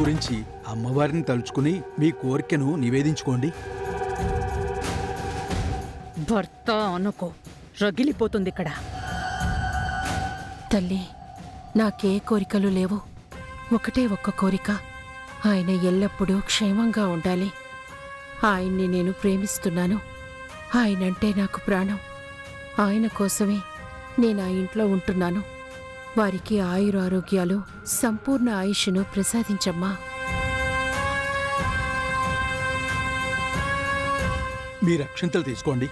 గురించి అమ్మవారిని తలుచుకుని మీ కోరికను నివేదించుకోండి. భర్త అనుకో, రగిలిపోతుంది ఇక్కడ. తల్లి, నాకే కోరికలు లేవు. ఒకటే ఒక్క కోరిక, ఆయన ఎల్లప్పుడూ క్షేమంగా ఉండాలి. ఆయన్ని నేను ప్రేమిస్తున్నాను. ఆయనంటే నాకు ప్రాణం. ఆయన కోసమే నేను ఆ ఇంట్లో ఉంటున్నాను. వారికి ఆయురారోగ్యాలు, సంపూర్ణ ఆయుష్ను ప్రసాదించమ్మా. మీరు అక్షంతలు తీసుకోండి.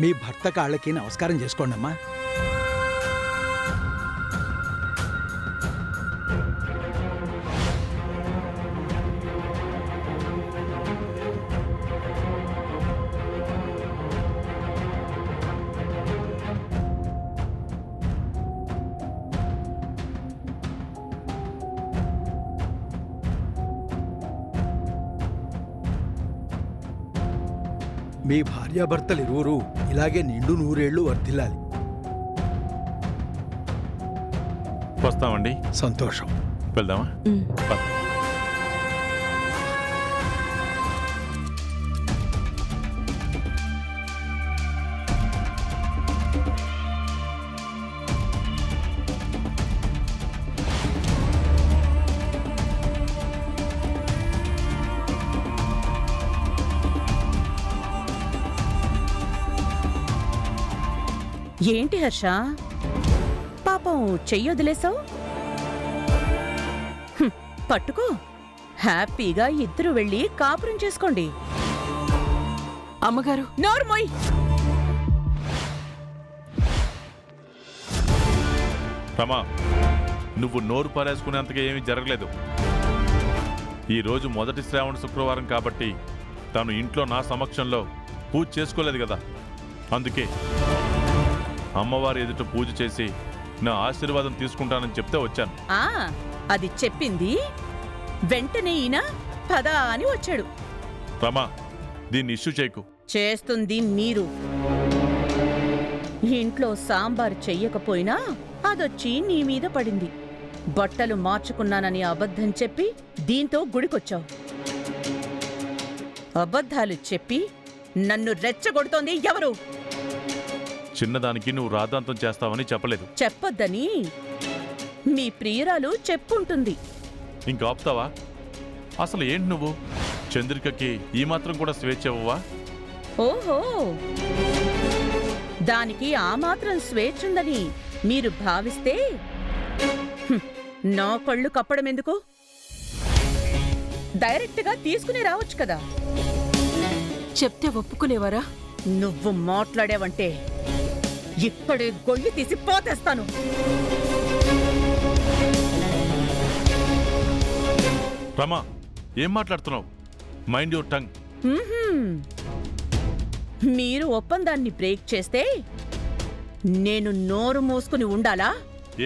మీ భర్త కాళ్ళకి నమస్కారం చేసుకోండి అమ్మా. మీ భార్యాభర్తలిరువురు ఇలాగే నిండు నూరేళ్లు వర్ధిల్లాలి. వస్తామండి. సంతోషం. వెళ్దామా? పద. ఏంటి హర్ష, పాపం చెయ్యొదిలేసావు? పట్టుకో, హ్యాపీగా ఇద్దరు వెళ్ళి కాపురం చేసుకోండి. అమ్మగారు, నోర్మోయ్. రమా, నువ్వు నోరు పారేసుకునేంతగా ఏమీ జరగలేదు. ఈరోజు మొదటి శ్రావణ శుక్రవారం కాబట్టి తను ఇంట్లో నా సమక్షంలో పూజ చేసుకోలేదు కదా, అందుకే అమ్మవారి ఎదుట పూజ చేసి నా ఆశీర్వాదం తీసుకుంటానని చెప్తే వచ్చాను. అది చెప్పింది వెంటనే ఈయన పద అని వచ్చాడు. రమా, దీన్ని ఇష్యూ చేయకు. చేస్తుంది మీరు. ఇంట్లో సాంబార్ చెయ్యకపోయినా అదొచ్చి నీ మీద పడింది. బట్టలు మార్చుకున్నానని అబద్ధం చెప్పి దీంతో గుడికొచ్చావు. అబద్ధాలు చెప్పి నన్ను రెచ్చగొడుతోంది ఎవరు? చిన్నదానికి నువ్వు రాద్ధాంతం చేస్తావని చెప్పలేదు. చెప్పొద్దని మీ ప్రియురాలు చెప్పుంటుంది. ఇంకా ఆపుతావా? అసలు ఏంటి నువ్వు? చంద్రికకి ఈ మాత్రం కూడా స్వేచ్ఛ ఇవ్వవా? ఓహో, దానికి ఆ మాత్రం స్వేచ్ఛుందని మీరు భావిస్తే నా కళ్ళు కప్పడం ఎందుకు? డైరెక్ట్గా తీసుకుని రావచ్చు కదా. చెప్తే ఒప్పుకునేవారా? నువ్వు మాట్లాడావంటే ఇక్కడే గొయ్యి తీసి పోతేస్తాను. రమా, ఏం మాట్లాడుతున్నావు? Mind your tongue. మీరు ఒప్పందాన్ని బ్రేక్ చేస్తే నేను నోరు మూసుకుని ఉండాలా?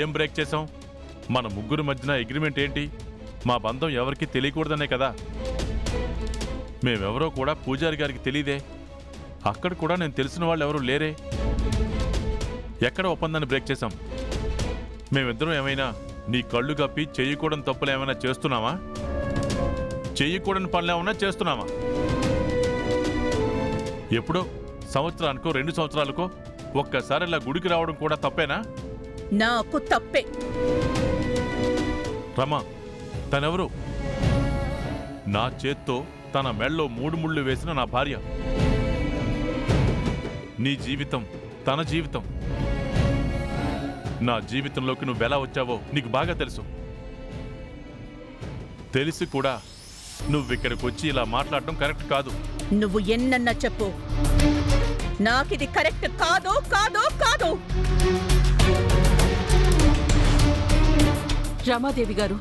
ఏం బ్రేక్ చేశాం? మన ముగ్గురు మధ్యన అగ్రిమెంట్ ఏంటి? మా బంధం ఎవరికి తెలియకూడదనే కదా. మేమెవరో కూడా పూజారి గారికి తెలీదే. అక్కడ కూడా నేను తెలిసిన వాళ్ళు ఎవరూ లేరే. ఎక్కడ ఒప్పందాన్ని బ్రేక్ చేశాం? మేమిద్దరం ఏమైనా నీ కళ్ళు కప్పి చెయ్యకూడని తప్పులు ఏమైనా చేస్తున్నావా? చెయ్యకూడని పనులు ఏమైనా చేస్తున్నావా? ఎప్పుడో సంవత్సరానికో 2 సంవత్సరాలకో ఒక్కసారి ఇలా గుడికి రావడం కూడా తప్పేనా? నాకు తప్పే. రమా, తనెవరు? నా చేత్తో తన మెళ్ళో 3 ముళ్ళు వేసిన నా భార్య. నీ జీవితం తన జీవితం. నా జీవితంలోకి నువ్వెలా వచ్చావో నీకు బాగా తెలుసు. తెలిసి కూడా నువ్విక్కడికి వచ్చి ఇలా మాట్లాడటం కరెక్ట్ కాదు. నువ్వు ఎన్నన్నా చెప్పు, నాకిది కరెక్ట్ కాదు కాదు కాదు. రమాదేవి గారు,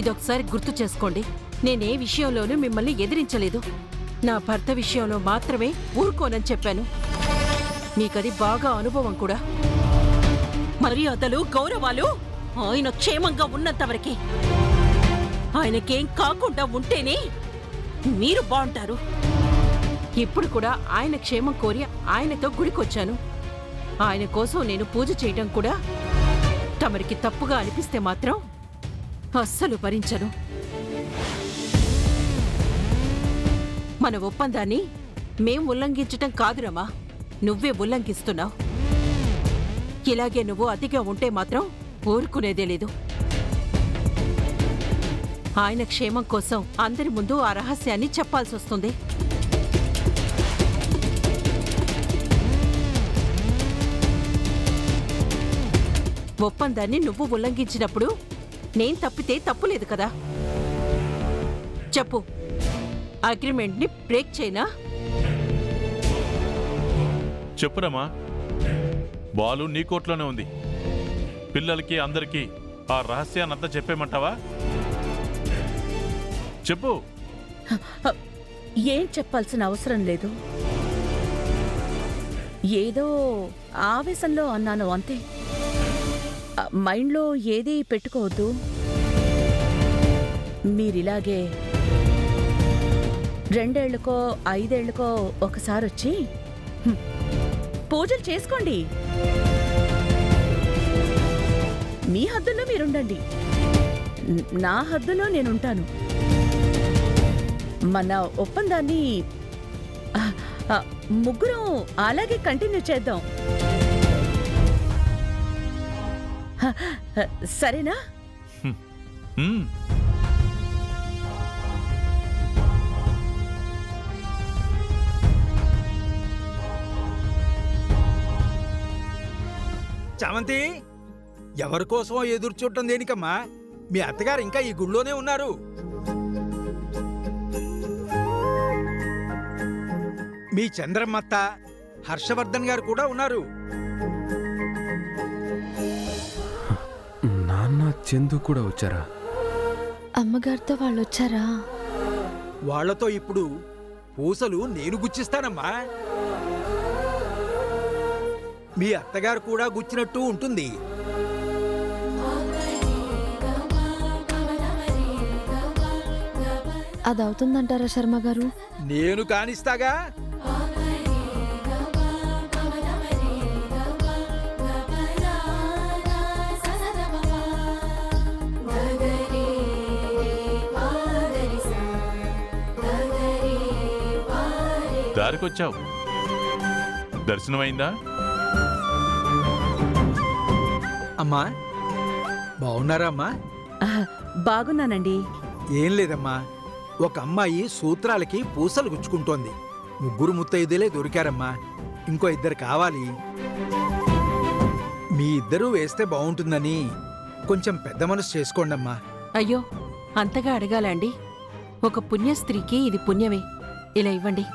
ఇదొకసారి గుర్తు చేసుకోండి. నేనే విషయంలోనూ మిమ్మల్ని ఎదిరించలేదు. నా భర్త విషయంలో మాత్రమే ఊరుకోనని చెప్పాను. మీకది బాగా అనుభవం కూడా. మర్యాదలు, గౌరవాలు ఆయన క్షేమంగా ఉన్నంతవరకే. ఆయనకేం కాకుండా ఉంటేనే మీరు బాగుంటారు. ఇప్పుడు కూడా ఆయన క్షేమం కోరి ఆయనతో గుడికొచ్చాను. ఆయన కోసం నేను పూజ చేయటం కూడా తమరికి తప్పుగా అనిపిస్తే మాత్రం అస్సలు భరించను. మన ఒప్పందాన్ని మేం ఉల్లంఘించటం కాదు రమా, నువ్వే ఉల్లంఘిస్తున్నావు. ఇలాగే నువ్వు అతిగా ఉంటే మాత్రం ఊరుకునేదే లేదు. ఆయన క్షేమం కోసం అందరి ముందు ఆ రహస్యాన్ని చెప్పాల్సొస్తుంది. ఒప్పందాన్ని నువ్వు ఉల్లంఘించినప్పుడు నేను తప్పితే తప్పులేదు కదా. చెప్పు, అగ్రిమెంట్ని బ్రేక్ చేయనా? చెప్పురమ్మా, బాలు నీ కోట్లోనే ఉంది. పిల్లలకి అందరికీ ఆ రహస్యాన్నంతా చెప్పేమంటావా? చెప్పు. ఏం చెప్పాల్సిన అవసరం లేదు. ఏదో ఆవేశంలో అన్నాను అంతే. మైండ్లో ఏదీ పెట్టుకోవద్దు. మీరిలాగే 2 ఏళ్లకో 5 ఏళ్లకో ఒకసారి వచ్చి పూజలు చేసుకోండి. మీ హద్దుల్లో మీరుండండి, నా హద్దులో నేనుంటాను. మన ఒప్పందాన్ని ముగ్గురం అలాగే కంటిన్యూ చేద్దాం. సరేనా? చామంతి, ఎవరి కోసమో ఎదురు చూడటం దేనికమ్మా? మీ అత్తగారు ఇంకా ఈ గుళ్ళోనే ఉన్నారు. మీ చంద్రమ్మత్త, హర్షవర్ధన్ గారు కూడా ఉన్నారు. నాన్న చందు కూడా వచ్చారా? అమ్మగారితో వాళ్ళు వచ్చారా? వాళ్లతో ఇప్పుడు పూసలు నేను గుచ్చిస్తానమ్మా. మీ అత్తగారు కూడా గుచ్చినట్టు ఉంటుంది. అది అవుతుందంటారా శర్మ గారు? నేను కానిస్తాగా. దారికొచ్చావు, దర్శనమైందా? అమ్మా, బాగున్నారా అమ్మా? బాగున్నానండి. ఏం లేదమ్మా, ఒక అమ్మాయి సూత్రాలకి పూసలు గుచ్చుకుంటోంది. 3 ముత్తైదులే దొరికారమ్మా, ఇంకో 2 కావాలి. మీ ఇద్దరూ వేస్తే బాగుంటుందని కొంచెం పెద్ద మనసు చేసుకోండమ్మా. అయ్యో, అంతగా అడగాలండి? ఒక పుణ్య స్త్రీకి ఇది పుణ్యమే. ఇలా ఇవ్వండి.